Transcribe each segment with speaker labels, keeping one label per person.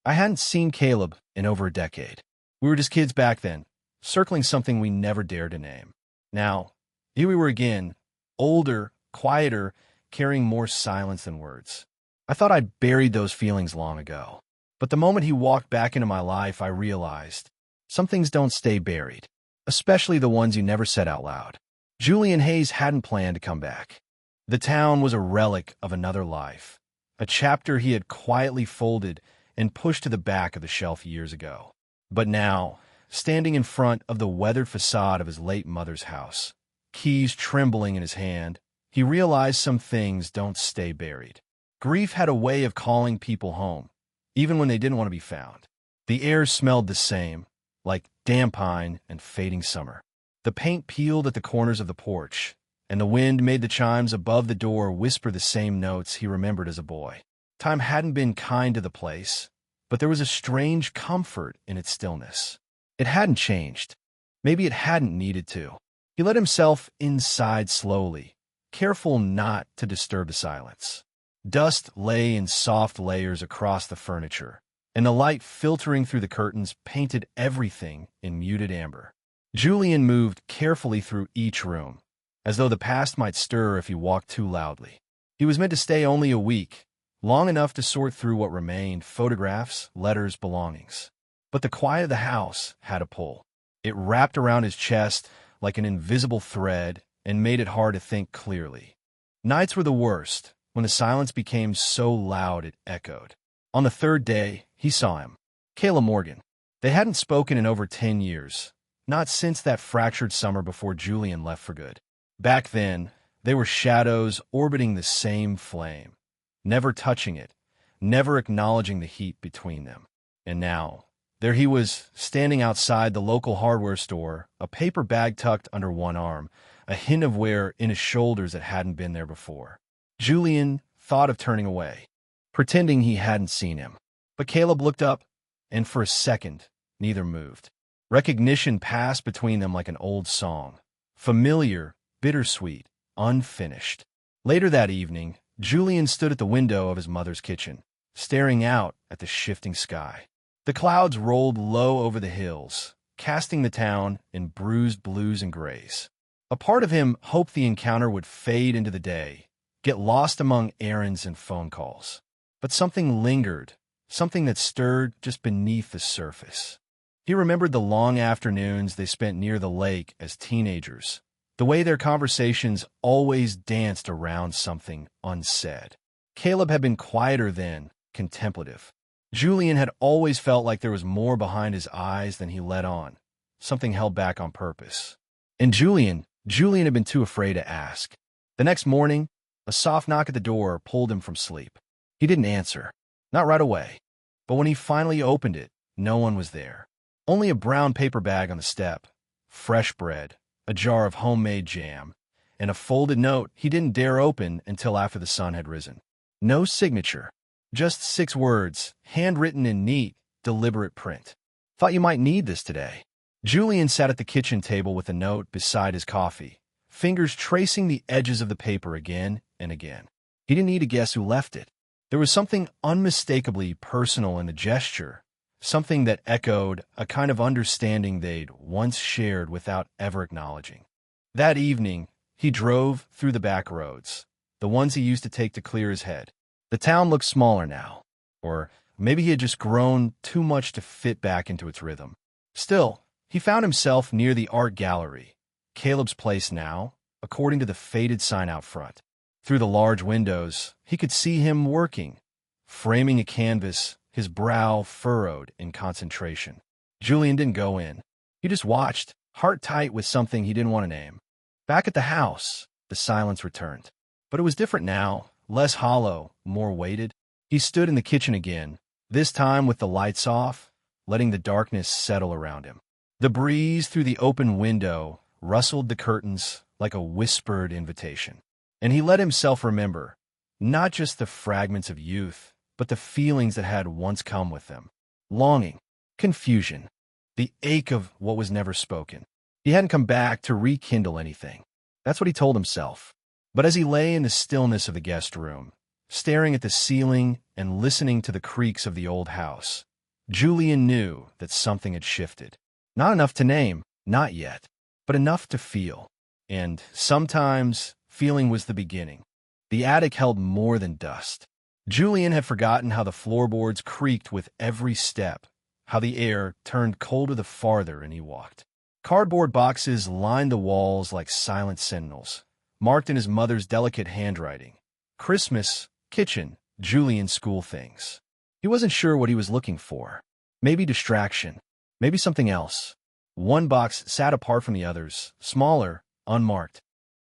Speaker 1: I hadn't seen Caleb in over a decade. We were just kids back then, circling something we never dared to name. Now, here we were again, older, quieter, carrying more silence than words. I thought I'd buried those feelings long ago. But the moment he walked back into my life, I realized some things don't stay buried, especially the ones you never said out loud. Julian Hayes hadn't planned to come back. The town was a relic of another life, a chapter he had quietly folded and pushed to the back of the shelf years ago. But now, standing in front of the weathered facade of his late mother's house, keys trembling in his hand, he realized some things don't stay buried. Grief had a way of calling people home, even when they didn't want to be found. The air smelled the same, like damp pine and fading summer. The paint peeled at the corners of the porch, and the wind made the chimes above the door whisper the same notes he remembered as a boy. Time hadn't been kind to the place, but there was a strange comfort in its stillness. It hadn't changed. Maybe it hadn't needed to. He let himself inside slowly, careful not to disturb the silence. Dust lay in soft layers across the furniture, and the light filtering through the curtains painted everything in muted amber. Julian moved carefully through each room, as though the past might stir if he walked too loudly. He was meant to stay only a week, long enough to sort through what remained: photographs, letters, belongings. But the quiet of the house had a pull. It wrapped around his chest like an invisible thread and made it hard to think clearly. Nights were the worst, when the silence became so loud it echoed. On the third day, he saw him. Caleb Morgan. They hadn't spoken in over 10 years, not since that fractured summer before Julian left for good. Back then, they were shadows orbiting the same flame, never touching it, never acknowledging the heat between them. And now, there he was, standing outside the local hardware store, a paper bag tucked under one arm, a hint of wear in his shoulders that hadn't been there before. Julian thought of turning away, pretending he hadn't seen him. But Caleb looked up, and for a second, neither moved. Recognition passed between them like an old song, familiar, bittersweet, unfinished. Later that evening, Julian stood at the window of his mother's kitchen, staring out at the shifting sky. The clouds rolled low over the hills, casting the town in bruised blues and grays. A part of him hoped the encounter would fade into the day, get lost among errands and phone calls. But something lingered, something that stirred just beneath the surface. He remembered the long afternoons they spent near the lake as teenagers, the way their conversations always danced around something unsaid. Caleb had been quieter then, contemplative. Julian had always felt like there was more behind his eyes than he let on, something held back on purpose. And Julian had been too afraid to ask. The next morning, a soft knock at the door pulled him from sleep. He didn't answer, not right away. But when he finally opened it, no one was there. Only a brown paper bag on the step, fresh bread, a jar of homemade jam, and a folded note he didn't dare open until after the sun had risen. No signature, just 6 words, handwritten in neat, deliberate print. Thought you might need this today. Julian sat at the kitchen table with the note beside his coffee, fingers tracing the edges of the paper again and again. He didn't need to guess who left it. There was something unmistakably personal in the gesture, something that echoed a kind of understanding they'd once shared without ever acknowledging. That evening, he drove through the back roads, the ones he used to take to clear his head. The town looked smaller now, or maybe he had just grown too much to fit back into its rhythm. Still, he found himself near the art gallery, Caleb's place now, according to the faded sign out front. Through the large windows, he could see him working, framing a canvas, his brow furrowed in concentration. Julian didn't go in. He just watched, heart tight with something he didn't want to name. Back at the house, the silence returned. But it was different now, less hollow, more weighted. He stood in the kitchen again, this time with the lights off, letting the darkness settle around him. The breeze through the open window rustled the curtains like a whispered invitation. And he let himself remember, not just the fragments of youth, but the feelings that had once come with them. Longing, confusion, the ache of what was never spoken. He hadn't come back to rekindle anything. That's what he told himself. But as he lay in the stillness of the guest room, staring at the ceiling and listening to the creaks of the old house, Julian knew that something had shifted. Not enough to name, not yet, but enough to feel. And sometimes feeling was the beginning. The attic held more than dust. Julian had forgotten how the floorboards creaked with every step, how the air turned colder the farther in he walked. Cardboard boxes lined the walls like silent sentinels, marked in his mother's delicate handwriting. Christmas, kitchen, Julian school things. He wasn't sure what he was looking for. Maybe distraction. Maybe something else. One box sat apart from the others, smaller, unmarked.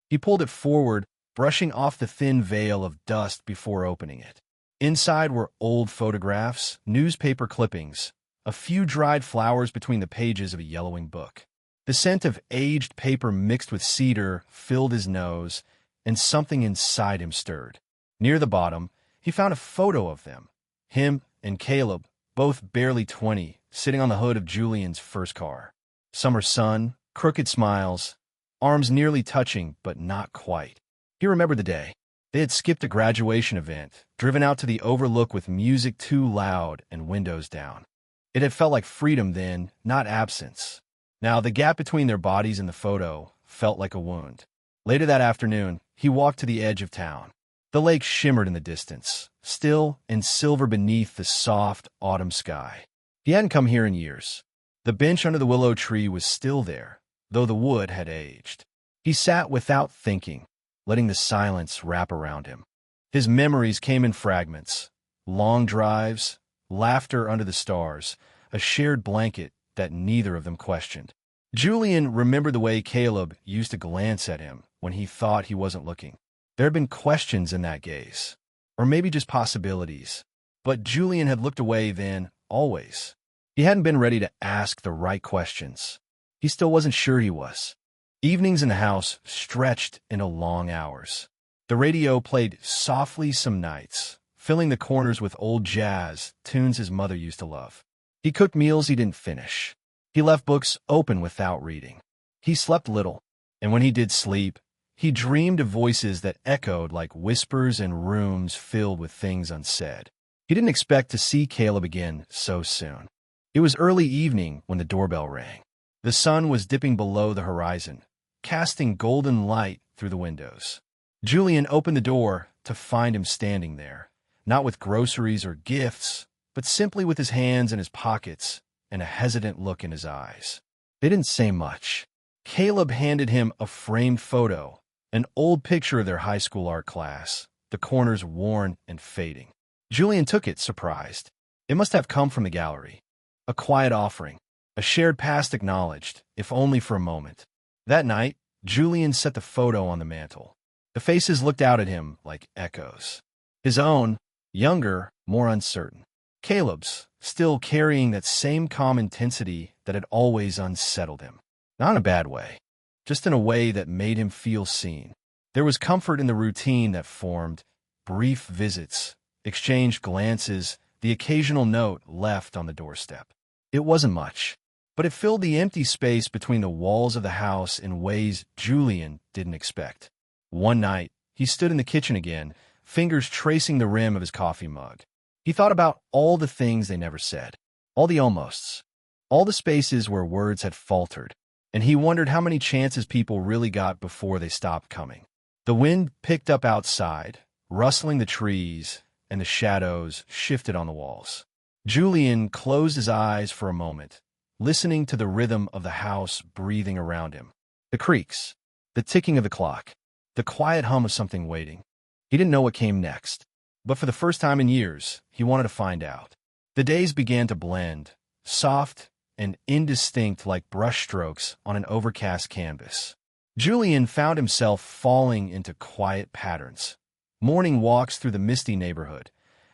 Speaker 1: He pulled it forward, brushing off the thin veil of dust before opening it. Inside were old photographs, newspaper clippings, a few dried flowers between the pages of a yellowing book. The scent of aged paper mixed with cedar filled his nose, and something inside him stirred. Near the bottom, he found a photo of them. Him and Caleb, both barely 20, sitting on the hood of Julian's first car. Summer sun, crooked smiles, arms nearly touching, but not quite. He remembered the day. They had skipped a graduation event, driven out to the overlook with music too loud and windows down. It had felt like freedom then, not absence. Now, the gap between their bodies in the photo felt like a wound. Later that afternoon, he walked to the edge of town. The lake shimmered in the distance, still and silver beneath the soft autumn sky. He hadn't come here in years. The bench under the willow tree was still there, though the wood had aged. He sat without thinking, letting the silence wrap around him. His memories came in fragments. Long drives, laughter under the stars, a shared blanket that neither of them questioned. Julian remembered the way Caleb used to glance at him when he thought he wasn't looking. There had been questions in that gaze, or maybe just possibilities. But Julian had looked away then, always. He hadn't been ready to ask the right questions. He still wasn't sure he was. Evenings in the house stretched into long hours. The radio played softly some nights, filling the corners with old jazz, tunes his mother used to love. He cooked meals he didn't finish. He left books open without reading. He slept little, and when he did sleep, he dreamed of voices that echoed like whispers in rooms filled with things unsaid. He didn't expect to see Caleb again so soon. It was early evening when the doorbell rang. The sun was dipping below the horizon, casting golden light through the windows. Julian opened the door to find him standing there, not with groceries or gifts, but simply with his hands in his pockets and a hesitant look in his eyes. They didn't say much. Caleb handed him a framed photo, an old picture of their high school art class, the corners worn and fading. Julian took it, surprised. It must have come from the gallery. A quiet offering, a shared past acknowledged, if only for a moment. That night, Julian set the photo on the mantel. The faces looked out at him like echoes. His own, younger, more uncertain. Caleb's, still carrying that same calm intensity that had always unsettled him. Not in a bad way, just in a way that made him feel seen. There was comfort in the routine that formed, brief visits, exchanged glances, the occasional note left on the doorstep. It wasn't much, but it filled the empty space between the walls of the house in ways Julian didn't expect. One night, he stood in the kitchen again, fingers tracing the rim of his coffee mug. He thought about all the things they never said, all the almosts, all the spaces where words had faltered, and he wondered how many chances people really got before they stopped coming. The wind picked up outside, rustling the trees, and the shadows shifted on the walls. Julian closed his eyes for a moment, listening to the rhythm of the house breathing around him. The creaks, the ticking of the clock, the quiet hum of something waiting. He didn't know what came next, but for the first time in years, he wanted to find out. The days began to blend, soft and indistinct like brushstrokes on an overcast canvas. Julian found himself falling into quiet patterns. Morning walks through the misty neighborhood,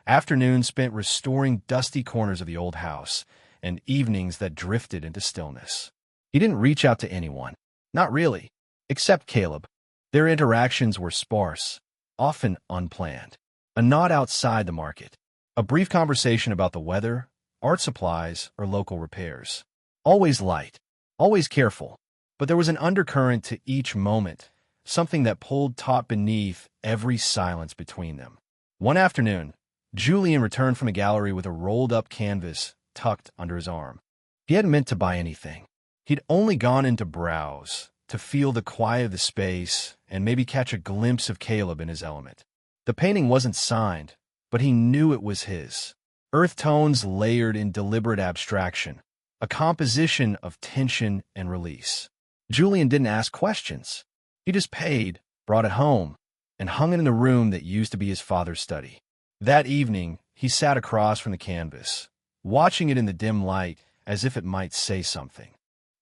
Speaker 1: afternoons spent restoring dusty corners of the old house, and evenings that drifted into stillness. He didn't reach out to anyone. Not really. Except Caleb. Their interactions were sparse, often unplanned. A nod outside the market. A brief conversation about the weather, art supplies, or local repairs. Always light. Always careful. But there was an undercurrent to each moment, something that pulled taut beneath every silence between them. One afternoon, Julian returned from the gallery with a rolled-up canvas tucked under his arm. He hadn't meant to buy anything. He'd only gone in to browse, to feel the quiet of the space, and maybe catch a glimpse of Caleb in his element. The painting wasn't signed, but he knew it was his. Earth tones layered in deliberate abstraction, a composition of tension and release. Julian didn't ask questions. He just paid, brought it home, and hung it in the room that used to be his father's study. That evening, he sat across from the canvas, watching it in the dim light as if it might say something.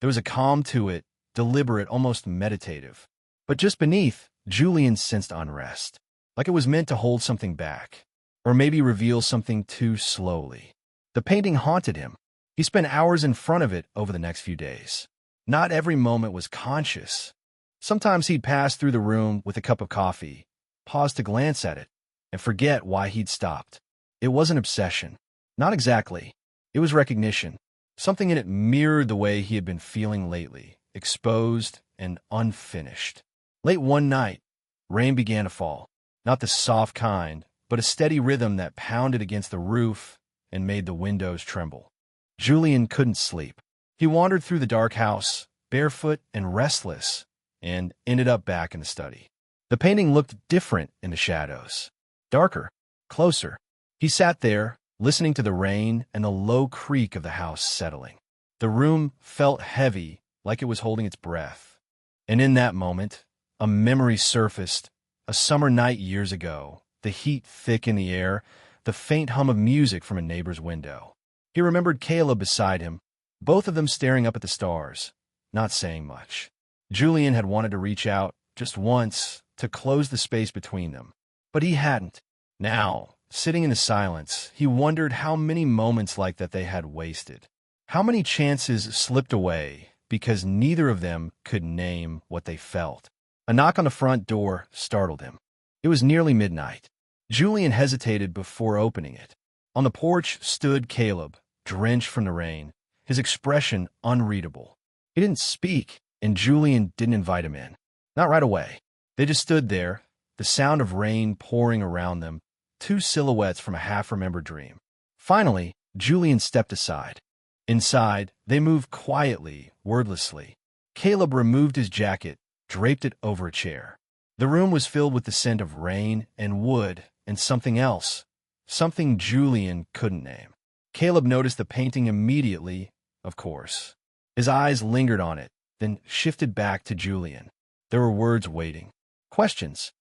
Speaker 1: There was a calm to it, deliberate, almost meditative. But just beneath, Julian sensed unrest, like it was meant to hold something back, or maybe reveal something too slowly. The painting haunted him. He spent hours in front of it over the next few days. Not every moment was conscious. Sometimes he'd pass through the room with a cup of coffee, pause to glance at it, and forget why he'd stopped. It wasn't obsession. Not exactly. It was recognition. Something in it mirrored the way he had been feeling lately, exposed and unfinished. Late one night, rain began to fall. Not the soft kind, but a steady rhythm that pounded against the roof and made the windows tremble. Julian couldn't sleep. He wandered through the dark house, barefoot and restless, and ended up back in the study. The painting looked different in the shadows. Darker, closer. He sat there, listening to the rain and the low creak of the house settling. The room felt heavy, like it was holding its breath. And in that moment, a memory surfaced. A summer night years ago, the heat thick in the air, the faint hum of music from a neighbor's window. He remembered Caleb beside him, both of them staring up at the stars, not saying much. Julian had wanted to reach out, just once, to close the space between them. But he hadn't. Now, sitting in the silence, he wondered how many moments like that they had wasted. How many chances slipped away because neither of them could name what they felt. A knock on the front door startled him. It was nearly midnight. Julian hesitated before opening it. On the porch stood Caleb, drenched from the rain, his expression unreadable. He didn't speak, and Julian didn't invite him in. Not right away. They just stood there, the sound of rain pouring around them, two silhouettes from a half-remembered dream. Finally, Julian stepped aside. Inside, they moved quietly, wordlessly. Caleb removed his jacket, draped it over a chair. The room was filled with the scent of rain and wood and something else, something Julian couldn't name. Caleb noticed the painting immediately, of course. His eyes lingered on it, then shifted back to Julian. There were words waiting. Questions.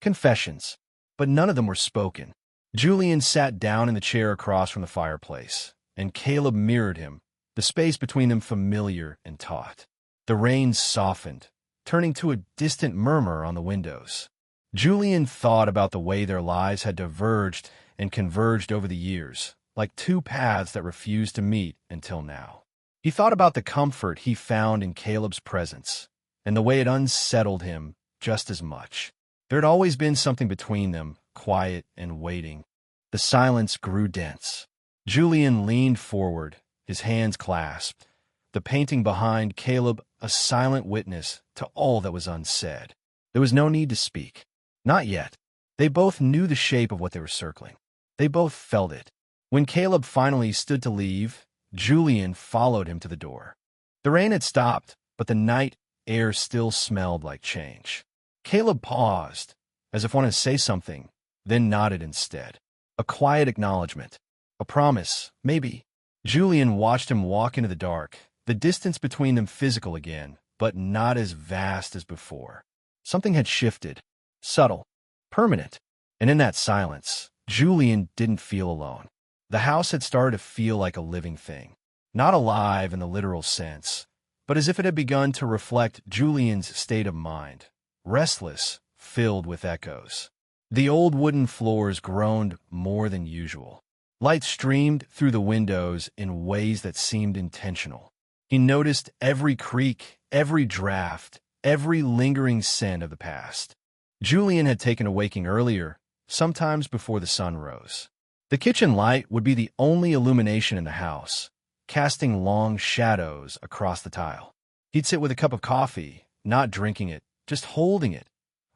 Speaker 1: Confessions. But none of them were spoken. Julian sat down in the chair across from the fireplace, and Caleb mirrored him, the space between them familiar and taut. The rain softened, turning to a distant murmur on the windows. Julian thought about the way their lives had diverged and converged over the years, like two paths that refused to meet until now. He thought about the comfort he found in Caleb's presence, and the way it unsettled him just as much. There had always been something between them, quiet and waiting. The silence grew dense. Julian leaned forward, his hands clasped, the painting behind Caleb a silent witness to all that was unsaid. There was no need to speak. Not yet. They both knew the shape of what they were circling. They both felt it. When Caleb finally stood to leave, Julian followed him to the door. The rain had stopped, but the night air still smelled like change. Caleb paused, as if wanting to say something, then nodded instead. A quiet acknowledgement. A promise, maybe. Julian watched him walk into the dark, the distance between them physical again, but not as vast as before. Something had shifted. Subtle. Permanent. And in that silence, Julian didn't feel alone. The house had started to feel like a living thing. Not alive in the literal sense, but as if it had begun to reflect Julian's state of mind. Restless, filled with echoes. The old wooden floors groaned more than usual. Light streamed through the windows in ways that seemed intentional. He noticed every creak, every draft, every lingering scent of the past. Julian had taken a waking earlier, sometimes before the sun rose. The kitchen light would be the only illumination in the house, casting long shadows across the tile. He'd sit with a cup of coffee, not drinking it, just holding it,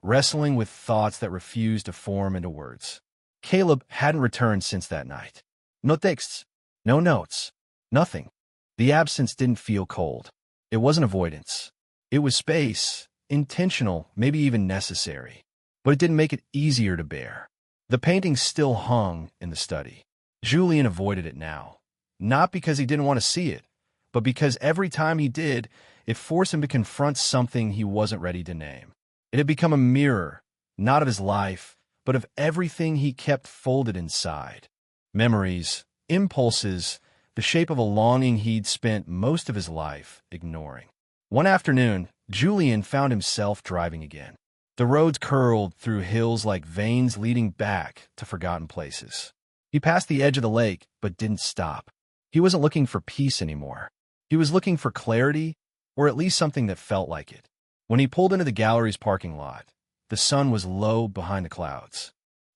Speaker 1: wrestling with thoughts that refused to form into words. Caleb hadn't returned since that night. No texts, no notes, Nothing. The absence didn't feel cold. It wasn't avoidance. It was space, intentional, maybe even necessary. But it didn't make it easier to bear. The painting still hung in the study. Julian avoided it now. Not because he didn't want to see it, but because every time he did, it forced him to confront something he wasn't ready to name. It had become a mirror, not of his life, but of everything he kept folded inside. Memories, impulses, the shape of a longing he'd spent most of his life ignoring. One afternoon, Julian found himself driving again. The roads curled through hills like veins leading back to forgotten places. He passed the edge of the lake, but didn't stop. He wasn't looking for peace anymore. He was looking for clarity, or at least something that felt like it. When he pulled into the gallery's parking lot, the sun was low behind the clouds.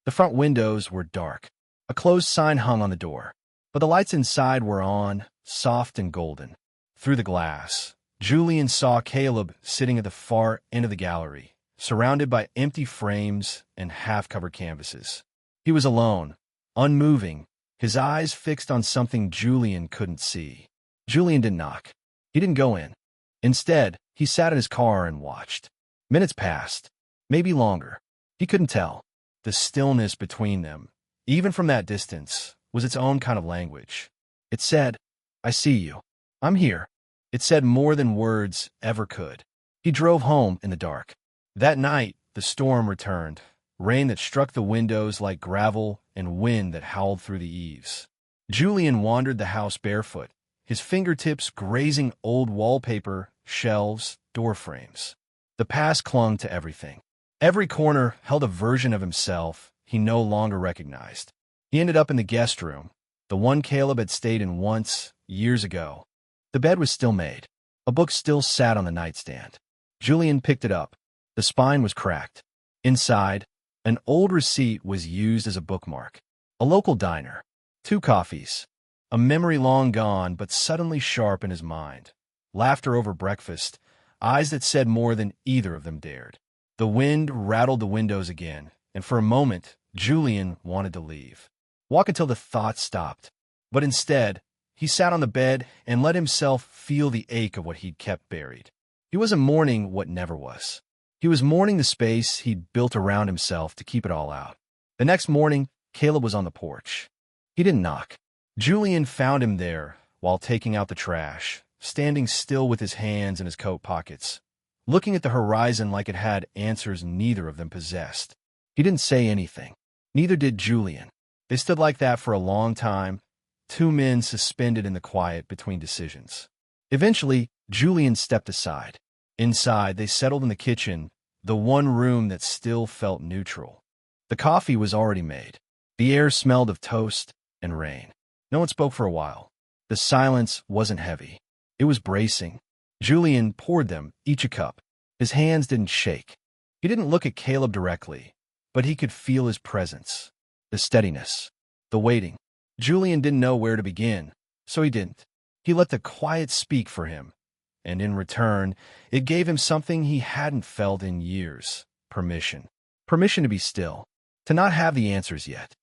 Speaker 1: The front windows were dark. A closed sign hung on the door, but the lights inside were on, soft and golden. Through the glass, Julian saw Caleb sitting at the far end of the gallery, surrounded by empty frames and half-covered canvases. He was alone, unmoving, his eyes fixed on something Julian couldn't see. Julian didn't knock. He didn't go in. Instead, he sat in his car and watched. Minutes passed, maybe longer. He couldn't tell. The stillness between them, even from that distance, was its own kind of language. It said, "I see you. I'm here." It said more than words ever could. He drove home in the dark. That night, the storm returned, rain that struck the windows like gravel and wind that howled through the eaves. Julian wandered the house barefoot, his fingertips grazing old wallpaper, shelves, door frames. The past clung to everything. Every corner held a version of himself he no longer recognized. He ended up in the guest room, the one Caleb had stayed in once, years ago. The bed was still made. A book still sat on the nightstand. Julian picked it up. The spine was cracked. Inside, an old receipt was used as a bookmark. A local diner. 2 coffees. A memory long gone but suddenly sharp in his mind. Laughter over breakfast. Eyes that said more than either of them dared. The wind rattled the windows again, and for a moment, Julian wanted to leave. Walk until the thought stopped. But instead, he sat on the bed and let himself feel the ache of what he'd kept buried. He wasn't mourning what never was. He was mourning the space he'd built around himself to keep it all out. The next morning, Caleb was on the porch. He didn't knock. Julian found him there while taking out the trash, standing still with his hands in his coat pockets, looking at the horizon like it had answers neither of them possessed. He didn't say anything. Neither did Julian. They stood like that for a long time, 2 men suspended in the quiet between decisions. Eventually, Julian stepped aside. Inside, they settled in the kitchen, the one room that still felt neutral. The coffee was already made. The air smelled of toast and rain. No one spoke for a while. The silence wasn't heavy. It was bracing. Julian poured them, each a cup. His hands didn't shake. He didn't look at Caleb directly, but he could feel his presence, the steadiness, the waiting. Julian didn't know where to begin, so he didn't. He let the quiet speak for him, and in return, it gave him something he hadn't felt in years: permission. Permission to be still, to not have the answers yet,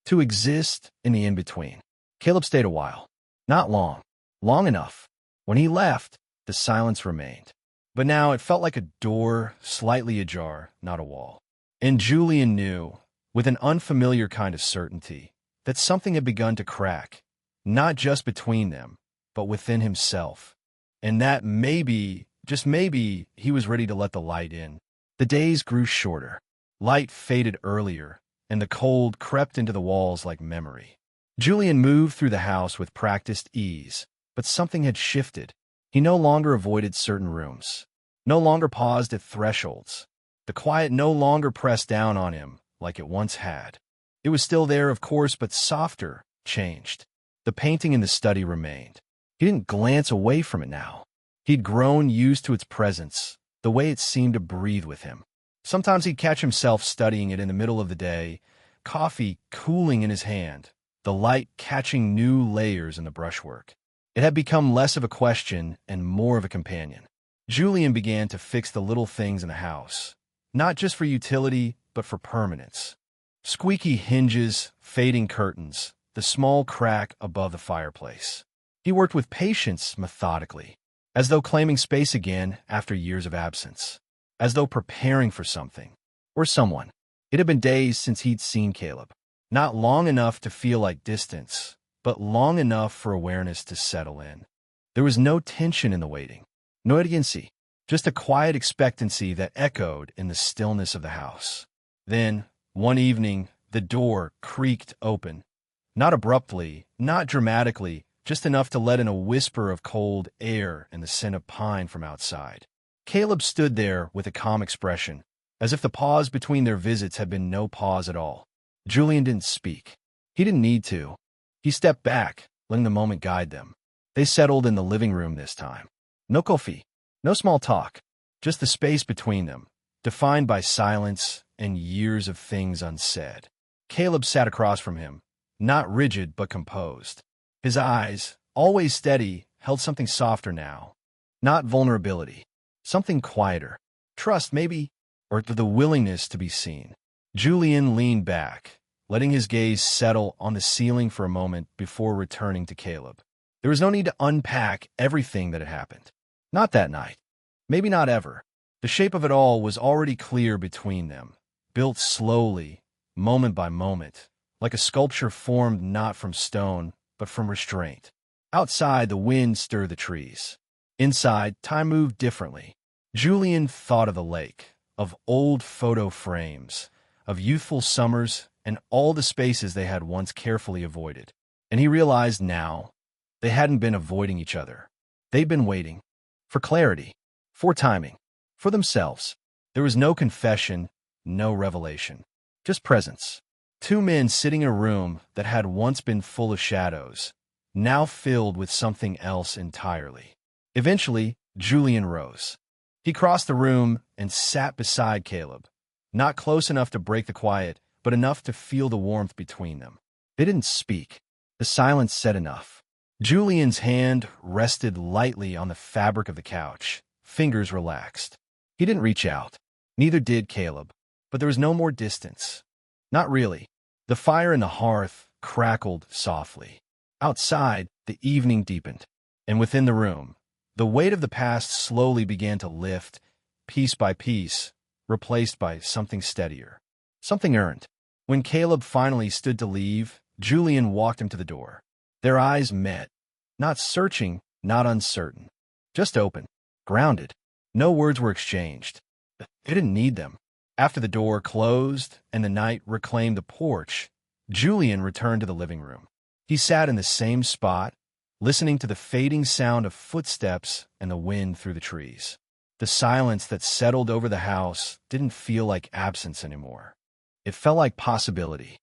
Speaker 1: to exist in the in-between. Caleb stayed a while. Not long. Long enough. When he left, the silence remained. But now it felt like a door slightly ajar, not a wall. And Julian knew, with an unfamiliar kind of certainty, that something had begun to crack, not just between them, but within himself. And that maybe, just maybe, he was ready to let the light in. The days grew shorter. Light faded earlier, and the cold crept into the walls like memory. Julian moved through the house with practiced ease, but something had shifted. He no longer avoided certain rooms, no longer paused at thresholds. The quiet no longer pressed down on him like it once had. It was still there, of course, but softer, changed. The painting in the study remained. He didn't glance away from it now. He'd grown used to its presence, the way it seemed to breathe with him. Sometimes he'd catch himself studying it in the middle of the day, coffee cooling in his hand, the light catching new layers in the brushwork. It had become less of a question and more of a companion. Julian began to fix the little things in the house, not just for utility, but for permanence. Squeaky hinges, fading curtains, the small crack above the fireplace. He worked with patience methodically, as though claiming space again after years of absence, as though preparing for something or someone. It had been days since he'd seen Caleb. Not long enough to feel like distance, but long enough for awareness to settle in. There was no tension in the waiting, no urgency, just a quiet expectancy that echoed in the stillness of the house. Then, one evening, the door creaked open. Not abruptly, not dramatically, just enough to let in a whisper of cold air and the scent of pine from outside. Caleb stood there with a calm expression, as if the pause between their visits had been no pause at all. Julian didn't speak. He didn't need to. He stepped back, letting the moment guide them. They settled in the living room this time. No coffee, no small talk, just the space between them, defined by silence and years of things unsaid. Caleb sat across from him, not rigid but composed. His eyes, always steady, held something softer now. Not vulnerability, something quieter. Trust, maybe, or the willingness to be seen. Julian leaned back, letting his gaze settle on the ceiling for a moment before returning to Caleb. There was no need to unpack everything that had happened. Not that night. Maybe not ever. The shape of it all was already clear between them, built slowly, moment by moment, like a sculpture formed not from stone, but from restraint. Outside, the wind stirred the trees. Inside, time moved differently. Julian thought of the lake, of old photo frames, of youthful summers, and all the spaces they had once carefully avoided. And he realized now, they hadn't been avoiding each other. They'd been waiting. For clarity. For timing. For themselves. There was no confession, no revelation. Just presence. Two men sitting in a room that had once been full of shadows, now filled with something else entirely. Eventually, Julian rose. He crossed the room and sat beside Caleb, not close enough to break the quiet, but enough to feel the warmth between them. They didn't speak. The silence said enough. Julian's hand rested lightly on the fabric of the couch, fingers relaxed. He didn't reach out. Neither did Caleb, but there was no more distance. Not really. The fire in the hearth crackled softly. Outside, the evening deepened, and within the room, the weight of the past slowly began to lift, piece by piece, replaced by something steadier, something earned. When Caleb finally stood to leave, Julian walked him to the door. Their eyes met, not searching, not uncertain, just open, grounded. No words were exchanged. They didn't need them. After the door closed and the night reclaimed the porch, Julian returned to the living room. He sat in the same spot, listening to the fading sound of footsteps and the wind through the trees. The silence that settled over the house didn't feel like absence anymore. It felt like possibility.